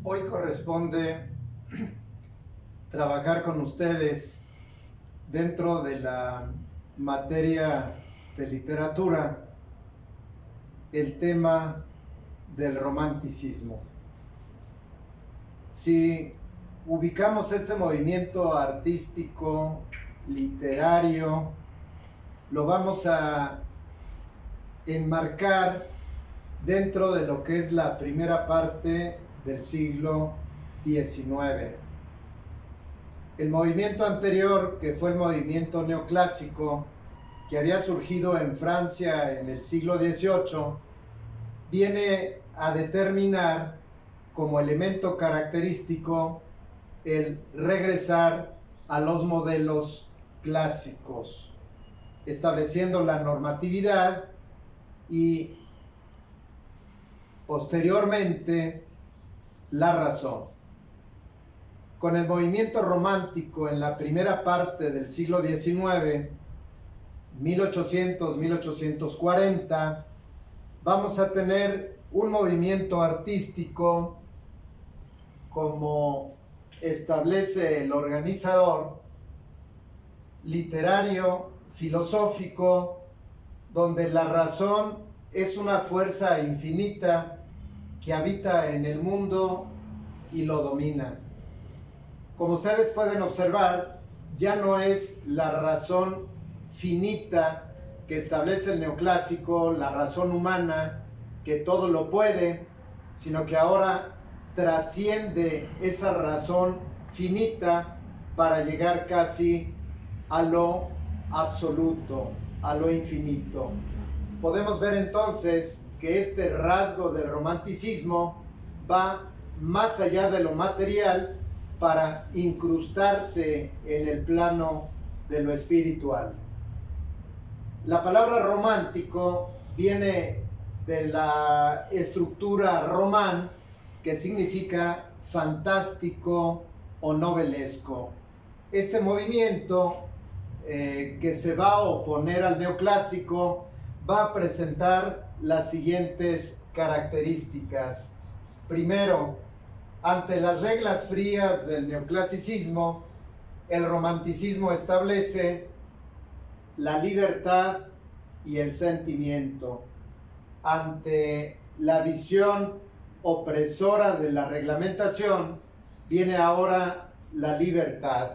Hoy corresponde trabajar con ustedes dentro de la materia de literatura el tema del romanticismo. Si ubicamos este movimiento artístico, literario, lo vamos a enmarcar dentro de lo que es la primera parte del siglo XIX. El movimiento anterior, que fue el movimiento neoclásico, que había surgido en Francia en el siglo XVIII, viene a determinar como elemento característico el regresar a los modelos clásicos, estableciendo la normatividad y posteriormente la razón. Con el movimiento romántico en la primera parte del siglo XIX, 1800-1840, vamos a tener un movimiento artístico como establece el organizador, literario, filosófico, donde la razón es una fuerza infinita que habita en el mundo y lo domina. Como ustedes pueden observar, ya no es la razón finita que establece el neoclásico, la razón humana, que todo lo puede, sino que ahora trasciende esa razón finita para llegar casi a lo absoluto, a lo infinito. Podemos ver entonces que este rasgo del romanticismo va más allá de lo material para incrustarse en el plano de lo espiritual. La palabra romántico viene de la estructura román, que significa fantástico o novelesco. Este movimiento que se va a oponer al neoclásico va a presentar las siguientes características. Primero, ante las reglas frías del neoclasicismo, el romanticismo establece la libertad y el sentimiento. Ante la visión opresora de la reglamentación, viene ahora la libertad.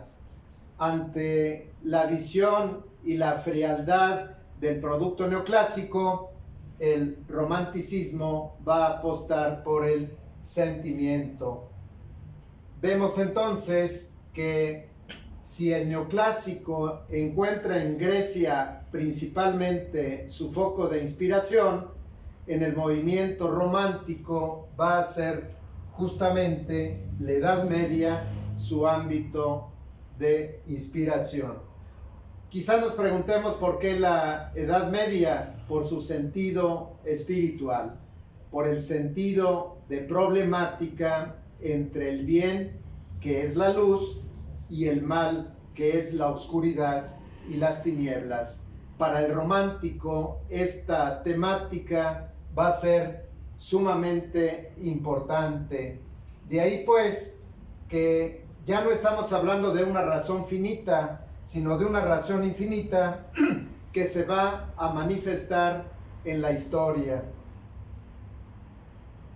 Ante la visión y la frialdad del producto neoclásico, el romanticismo va a apostar por el sentimiento. Vemos entonces que si el neoclásico encuentra en Grecia principalmente su foco de inspiración, en el movimiento romántico va a ser justamente la Edad Media su ámbito de inspiración. Quizá nos preguntemos por qué la Edad Media, por su sentido espiritual, por el sentido de problemática entre el bien, que es la luz, y el mal, que es la oscuridad y las tinieblas. Para el romántico, esta temática va a ser sumamente importante. De ahí pues que ya no estamos hablando de una razón finita, sino de una razón infinita que se va a manifestar en la historia.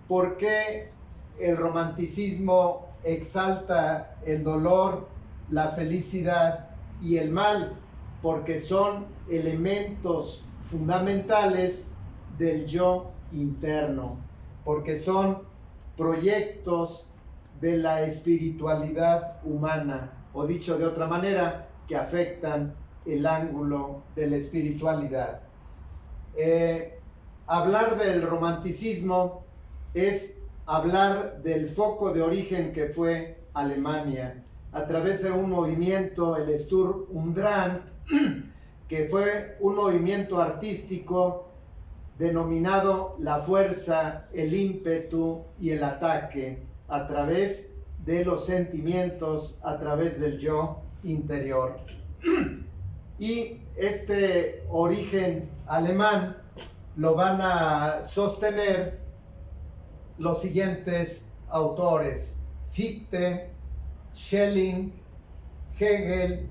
¿Por qué el romanticismo exalta el dolor, la felicidad y el mal? Porque son elementos fundamentales del yo interno, porque son proyectos de la espiritualidad humana, o dicho de otra manera, que afectan el ángulo de la espiritualidad. Hablar del romanticismo es hablar del foco de origen que fue Alemania, a través de un movimiento, el Sturm und Drang, que fue un movimiento artístico denominado la fuerza, el ímpetu y el ataque, a través de los sentimientos, a través del yo interior. Y este origen alemán lo van a sostener los siguientes autores: Fichte, Schelling, Hegel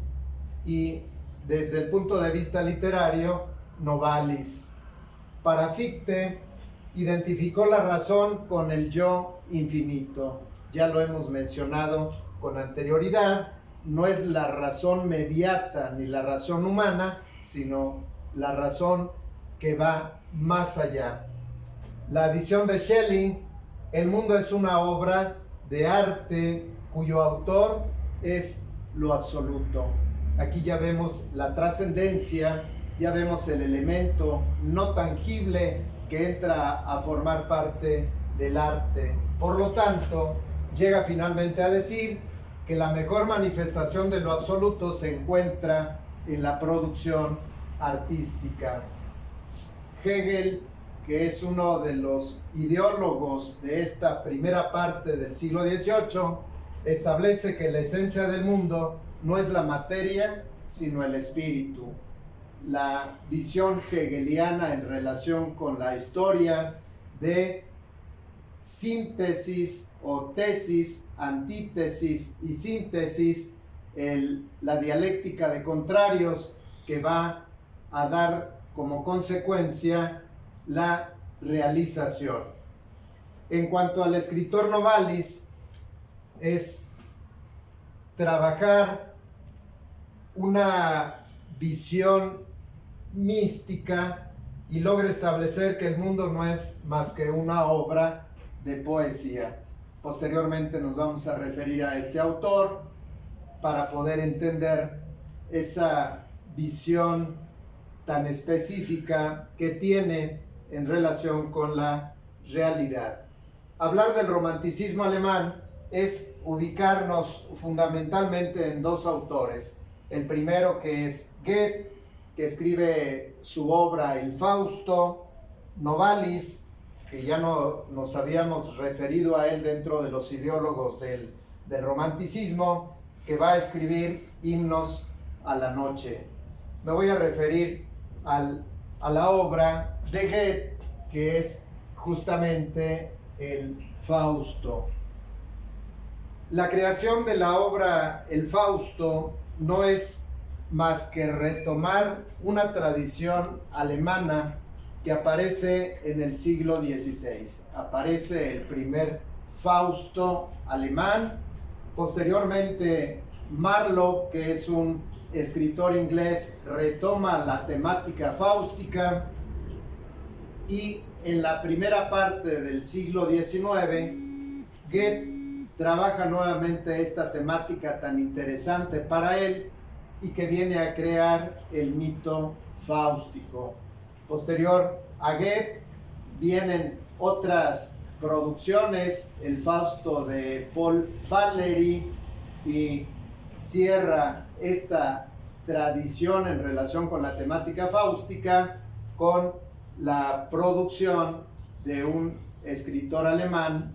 y, desde el punto de vista literario, Novalis. Para Fichte, identificó la razón con el yo infinito. Ya lo hemos mencionado con anterioridad. No es la razón mediata ni la razón humana, sino la razón que va más allá. La visión de Schelling: el mundo es una obra de arte cuyo autor es lo absoluto. Aquí ya vemos la trascendencia, ya vemos el elemento no tangible que entra a formar parte del arte. Por lo tanto, llega finalmente a decir que la mejor manifestación de lo absoluto se encuentra en la producción artística. Hegel, que es uno de los ideólogos de esta primera parte del siglo XVIII, establece que la esencia del mundo no es la materia, sino el espíritu. La visión hegeliana en relación con la historia de síntesis o tesis, antítesis y síntesis, la dialéctica de contrarios que va a dar como consecuencia la realización. En cuanto al escritor Novalis, es trabajar una visión mística y logra establecer que el mundo no es más que una obra de poesía. Posteriormente nos vamos a referir a este autor para poder entender esa visión tan específica que tiene en relación con la realidad. Hablar del romanticismo alemán es ubicarnos fundamentalmente en dos autores. El primero, que es Goethe, que escribe su obra El Fausto; Novalis, que ya nos habíamos referido a él dentro de los ideólogos del romanticismo, que va a escribir Himnos a la noche. Me voy a referir a la obra de Goethe, que es justamente el Fausto. La creación de la obra El Fausto no es más que retomar una tradición alemana que aparece en el siglo XVI. Aparece el primer Fausto alemán. Posteriormente, Marlowe, que es un escritor inglés, retoma la temática fáustica, y en la primera parte del siglo XIX, Goethe trabaja nuevamente esta temática tan interesante para él y que viene a crear el mito fáustico. Posterior a Goethe vienen otras producciones, el Fausto de Paul Valéry, y cierra esta tradición en relación con la temática fáustica con la producción de un escritor alemán,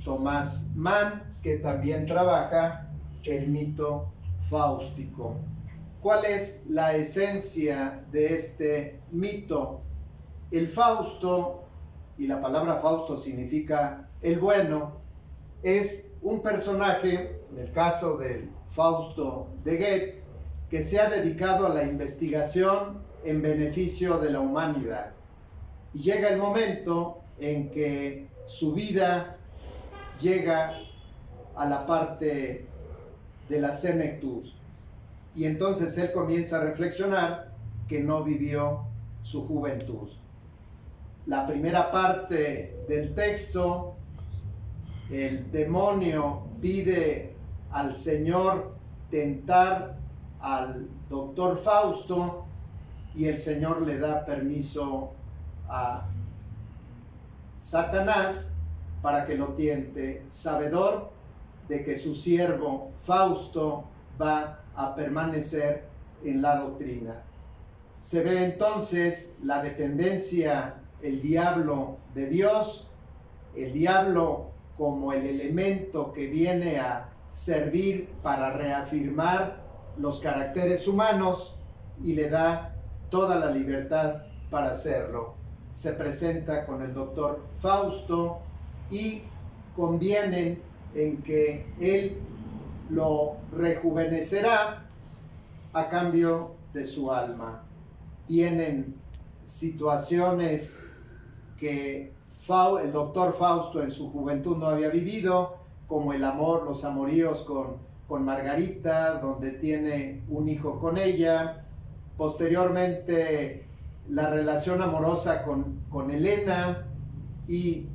Thomas Mann, que también trabaja el mito fáustico. ¿Cuál es la esencia de este mito? El Fausto, y la palabra Fausto significa el bueno, es un personaje, en el caso del Fausto de Goethe, que se ha dedicado a la investigación en beneficio de la humanidad. Y llega el momento en que su vida llega a la parte de la senectud. Y entonces él comienza a reflexionar que no vivió su juventud. La primera parte del texto, el demonio pide al Señor tentar al doctor Fausto, y el Señor le da permiso a Satanás para que lo tiente, sabedor de que su siervo Fausto va a permanecer en la doctrina. Se ve entonces la dependencia, el diablo de Dios, el diablo como el elemento que viene a servir para reafirmar los caracteres humanos, y le da toda la libertad para hacerlo. Se presenta con el doctor Fausto y convienen en que él lo rejuvenecerá a cambio de su alma. Tienen situaciones que el doctor Fausto en su juventud no había vivido, como el amor, los amoríos con Margarita, donde tiene un hijo con ella. Posteriormente, la relación amorosa con Helena, y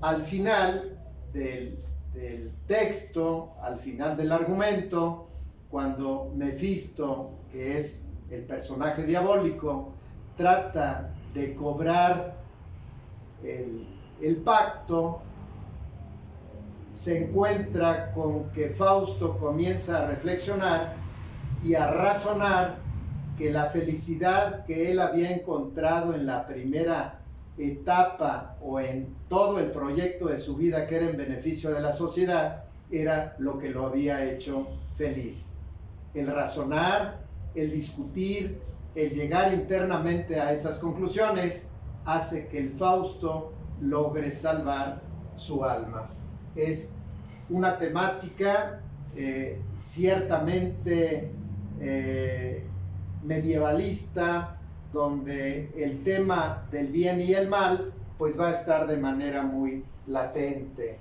al final del texto, al final del argumento, cuando Mefisto, que es el personaje diabólico, trata de cobrar el pacto, se encuentra con que Fausto comienza a reflexionar y a razonar que la felicidad que él había encontrado en la primera etapa o en todo el proyecto de su vida, que era en beneficio de la sociedad, era lo que lo había hecho feliz. El razonar, el discutir, el llegar internamente a esas conclusiones hace que el Fausto logre salvar su alma. Es una temática ciertamente medievalista, donde el tema del bien y el mal pues va a estar de manera muy latente.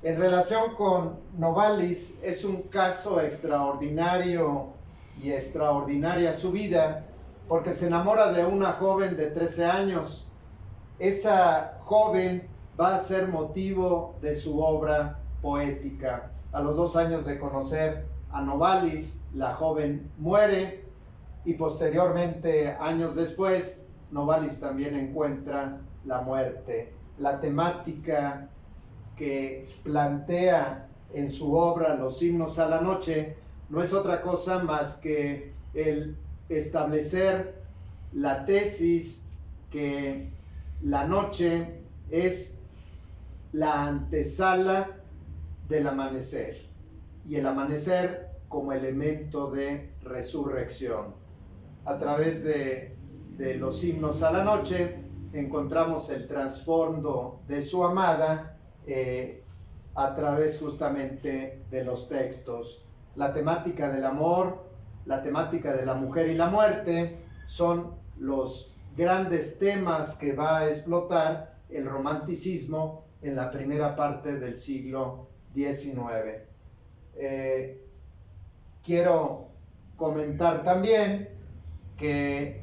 En relación con Novalis, es un caso extraordinario y extraordinaria su vida, porque se enamora de una joven de 13 años. Esa joven va a ser motivo de su obra poética. A los 2 años de conocer a Novalis, la joven muere, y posteriormente, años después, Novalis también encuentra la muerte. La temática que plantea en su obra Los himnos a la noche no es otra cosa más que el establecer la tesis que la noche es la antesala del amanecer, y el amanecer como elemento de resurrección. A través de los himnos a la noche encontramos el trasfondo de su amada a través justamente de los textos. La temática del amor, la temática de la mujer y la muerte son los grandes temas que va a explotar el romanticismo en la primera parte del siglo XIX. Quiero comentar también que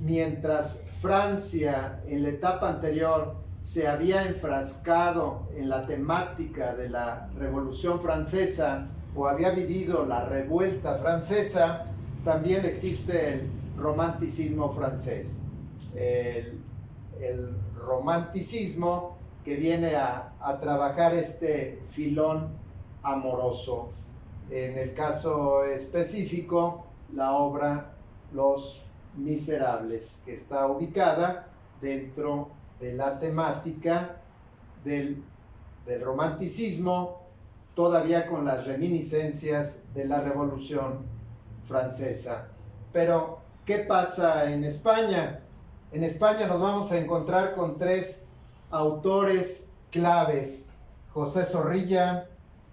mientras Francia en la etapa anterior se había enfrascado en la temática de la Revolución Francesa o había vivido la Revuelta Francesa, también existe el romanticismo francés. El romanticismo que viene a trabajar este filón amoroso. En el caso específico, la obra Los Miserables, que está ubicada dentro de la temática del romanticismo, todavía con las reminiscencias de la Revolución Francesa. Pero, ¿qué pasa en España? En España nos vamos a encontrar con 3 autores claves: José Zorrilla,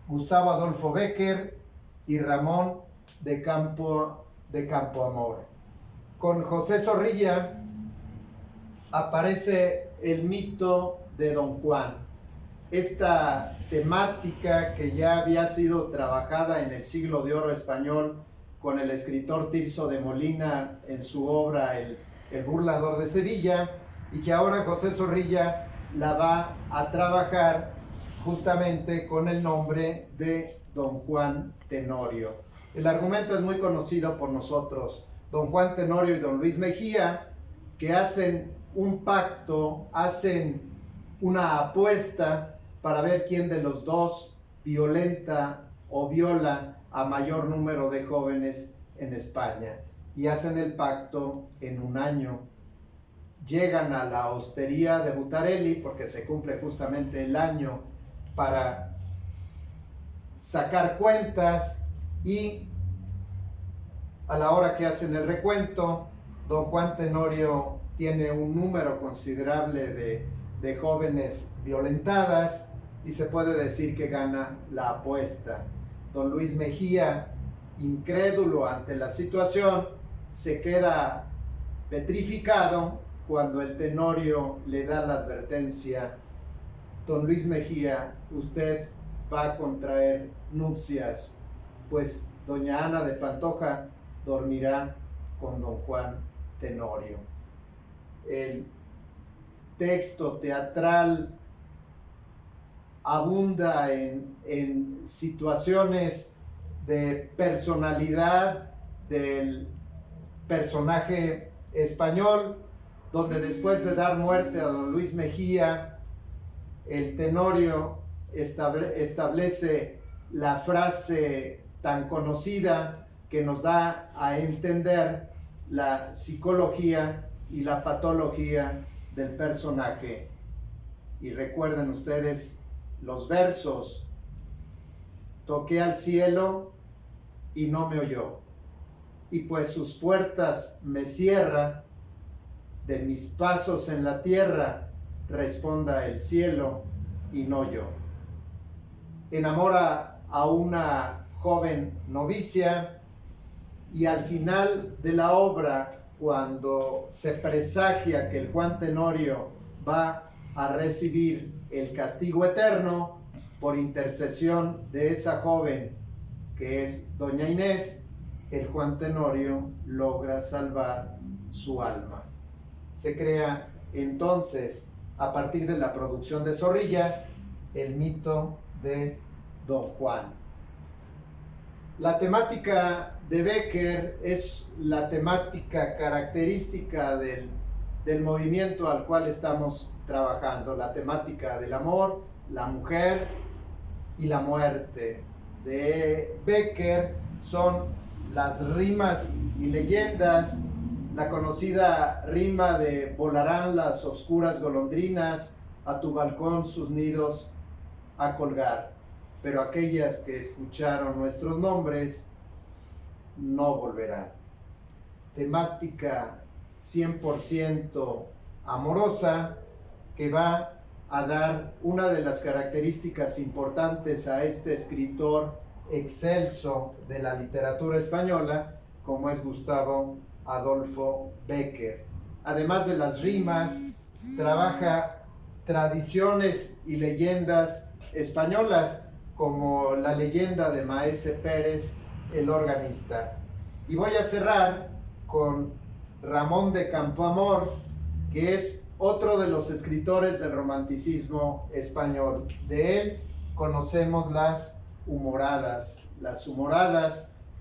Gustavo Adolfo Bécquer y Ramón de Campoamor. Con José Zorrilla aparece el mito de Don Juan. Esta temática que ya había sido trabajada en el siglo de oro español con el escritor Tirso de Molina en su obra El burlador de Sevilla, y que ahora José Zorrilla la va a trabajar justamente con el nombre de Don Juan Tenorio. El argumento es muy conocido por nosotros. Don Juan Tenorio y don Luis Mejía, que hacen un pacto, hacen una apuesta para ver quién de los dos violenta o viola a mayor número de jóvenes en España, y hacen el pacto en un año. Llegan a la hostería de Butarelli, porque se cumple justamente el año, para sacar cuentas, y a la hora que hacen el recuento, don Juan Tenorio tiene un número considerable de jóvenes violentadas, y se puede decir que gana la apuesta. Don Luis Mejía, incrédulo ante la situación, se queda petrificado cuando el Tenorio le da la advertencia: don Luis Mejía, usted va a contraer nupcias, pues doña Ana de Pantoja dormirá con don Juan Tenorio. El texto teatral abunda en situaciones de personalidad del personaje español, donde después de dar muerte a don Luis Mejía, el Tenorio establece la frase tan conocida que nos da a entender la psicología y la patología del personaje. Y recuerden ustedes los versos: toqué al cielo y no me oyó, y pues sus puertas me cierra, de mis pasos en la tierra responda el cielo y no yo. Enamora a una joven novicia, y al final de la obra, cuando se presagia que el Juan Tenorio va a recibir el castigo eterno por intercesión de esa joven que es doña Inés, el Juan Tenorio logra salvar su alma. Se crea entonces, a partir de la producción de Zorrilla, el mito de Don Juan. La temática de Bécquer es la temática característica del movimiento al cual estamos trabajando, la temática del amor, la mujer y la muerte. De Bécquer son las rimas y leyendas, la conocida rima de volarán las oscuras golondrinas a tu balcón sus nidos a colgar, pero aquellas que escucharon nuestros nombres no volverán. Temática 100% amorosa, que va a dar una de las características importantes a este escritor excelso de la literatura española, como es Gustavo Adolfo Bécquer. Además de las rimas, trabaja tradiciones y leyendas españolas, como la leyenda de Maese Pérez, el organista. Y voy a cerrar con Ramón de Campoamor, que es otro de los escritores del romanticismo español. De él conocemos las humoradas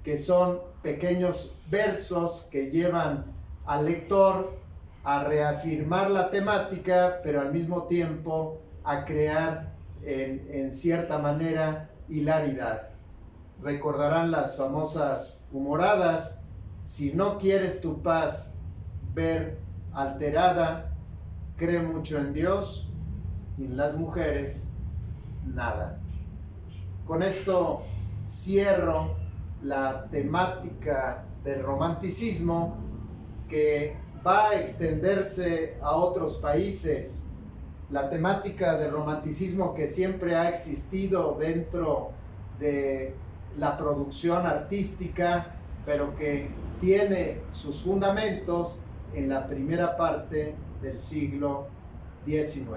que son pequeños versos que llevan al lector a reafirmar la temática, pero al mismo tiempo a crear en cierta manera hilaridad. Recordarán las famosas humoradas: si no quieres tu paz ver alterada, cree mucho en Dios y en las mujeres nada. Con esto cierro la temática del romanticismo, que va a extenderse a otros países. La temática del romanticismo que siempre ha existido dentro de la producción artística, pero que tiene sus fundamentos en la primera parte del siglo XIX.